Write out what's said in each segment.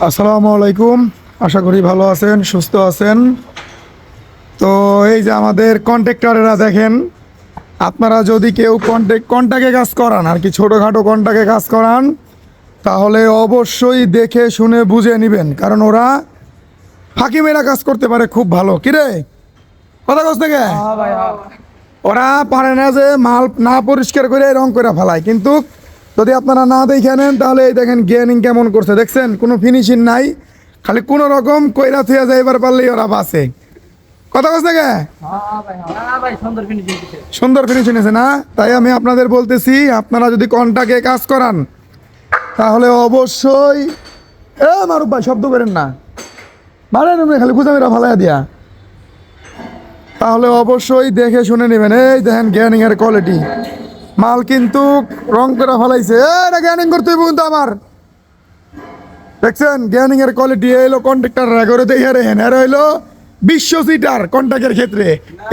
আসসালামু আলাইকুম। আশা করি ভালো আছেন, সুস্থ আছেন। তো এই যে আমাদের কন্ট্রাক্টরেরা দেখেন, আপনারা যদি কেউ কন্ট্রাক্টে কাজ করান আর কি, ছোটোখাটো কন্ট্রাক্টে কাজ করান, তাহলে অবশ্যই দেখে শুনে বুঝে নেবেন, কারণ ওরা ফাঁকি মেরা কাজ করতে পারে খুব ভালো। কিরে কথা কস থেকে ওরা পারে না যে মাল না পরিষ্কার করে রং করে ফেলায়, কিন্তু যদি আপনারা না দেখে নেন তাহলে এই দেখেন গেনিং কেমন করছে, দেখছেন কোনো ফিনিশিং নাই, খালি কোনো রকম কইরা থুয়া যাইবার পারলেই ওরা বাসে। কথা কস থেকে সুন্দর ফিনিশিং আছে না? তাই আমি আপনাদের বলতেছি, আপনারা যদি কন্টাকে কাজ করান তাহলে অবশ্যই মারুফ ভাই শব্দ করেন না, মারেন খালি খুঁজামেরা ফালাইয়া দিয়া, তাহলে অবশ্যই দেখে শুনে নেবেন। এই দেখেন গ্যানিং এর কোয়ালিটি, মাল কিন্তু রং করে ফেলাইছে। এটা গ্যানিং করতে হইব কিন্তু আমার, দেখছেন গ্যানিং এর কোয়ালিটি। এলো কন্ট্রাক্টর করে দেখে রেখেন, এর হইলো বিশ্ব সিটার কন্ট্রাক্টের ক্ষেত্রে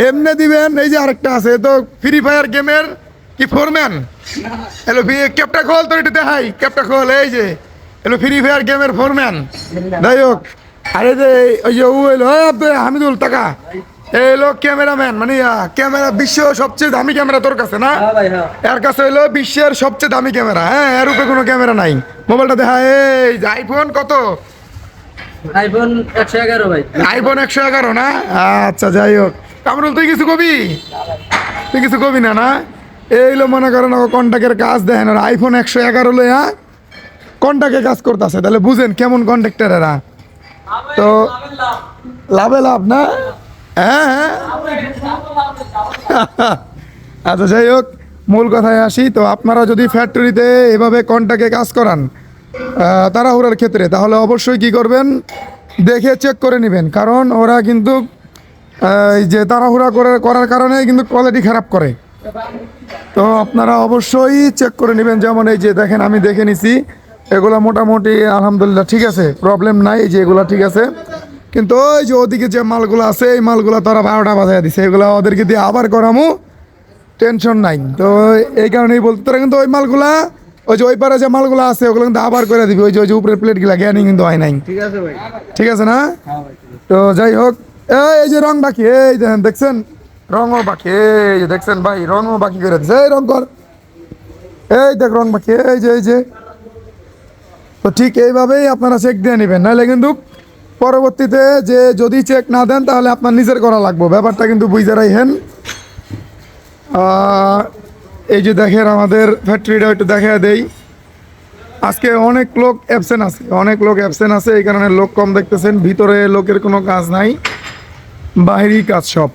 এমনি দিবেন। এই যে আরেকটা আছে তো, ফ্রি ফায়ার গেমের কি ফোরম্যান, এলো ক্যাপটা খোল, তোর এটা দেখাই, ক্যাপটা খোল। এই যে এলো ফ্রি ফায়ার গেমের ফোরম্যান, যাই হোক। আরে যে ওই যে ও এলো হামিদুল টাকা, এলো ক্যামেরাম্যান, মানে ক্যামেরা বিশ্ব সবচেয়ে দামি ক্যামেরা তোর কাছে না? এর কাছে হইলো বিশ্বের সবচেয়ে দামি ক্যামেরা। হ্যাঁ, এর উপরে কোনো ক্যামেরা নাই। মোবাইলটা দেখা, এই যে আইফোন কত, আইফোন 111 ভাই। আইফোন 111 না? আচ্ছা যাই হোক, কামরুল তুই কিছু কবি, তুই কিছু কবি না না? এইলো মনে করেন কন্ট্রাক্টের কাজ দেখেন, আর আইফোন 111 লইয়া কন্ট্রাক্টে কাজ করতেছে, তাহলে বুঝেন কেমন কন্ট্রাক্টর এরা। তো লাভে লাভ না? হ্যাঁ হ্যাঁ। আচ্ছা যাই হোক, মূল কথায় আসি। তো আপনারা যদি ফ্যাক্টরিতে এভাবে কন্ট্রাক্টে কাজ করান তাড়াহুড়ার ক্ষেত্রে, তাহলে অবশ্যই কি করবেন, দেখে চেক করে নেবেন, কারণ ওরা কিন্তু এই যে তাড়াহুড়া করার কারণে কিন্তু কোয়ালিটি খারাপ করে। তো আপনারা অবশ্যই চেক করে নেবেন। যেমন এই যে দেখেন, আমি দেখে নিছি, এগুলো মোটামুটি আলহামদুলিল্লাহ ঠিক আছে, প্রবলেম নাই, এই যে এগুলো ঠিক আছে। কিন্তু ওই যে ওদিকে যে মালগুলো আছে, এই মালগুলো তারা 12টা বাজায় দিছে, এগুলো ওদেরকে দিয়ে আবার করামু, টেনশন নাই। তো এই কারণেই বলতে, তারা কিন্তু ওই মালগুলা, ওই যে ওই পারে যে মালগুলো আছে ওগুলো কিন্তু আবার করে দিবি, ওই যে উপরের প্লেটগুলা জ্ঞানী কিন্তু হয় নাই। ঠিক আছে ভাই, ঠিক আছে না? হ্যাঁ ভাই। তো যাই হোক, এই যে রং বাকি, এই দেখেন দেখছেন রঙও বাকি, এই যে দেখছেন ভাই রঙও বাকি করে দিচ্ছে, এই রং কর, এই দেখ রং বাকি, এই যে তো ঠিক এইভাবেই আপনারা চেক দিয়ে নেবেন, নাহলে কিন্তু পরবর্তীতে যে যদি চেক না দেন তাহলে আপনার নিজের করা লাগবে, ব্যাপারটা কিন্তু বুঝে রাখেন। এই যে দেখেন আমাদের ফ্যাক্টরিটা একটু দেখা দেই। আজকে অনেক লোক অ্যাবসেন্ট আছে, অনেক লোক অ্যাবসেন্ট আছে, এই কারণে লোক কম দেখতেছেন। ভিতরে লোকের কোনো কাজ নাই, বাহিরি কাজ সব।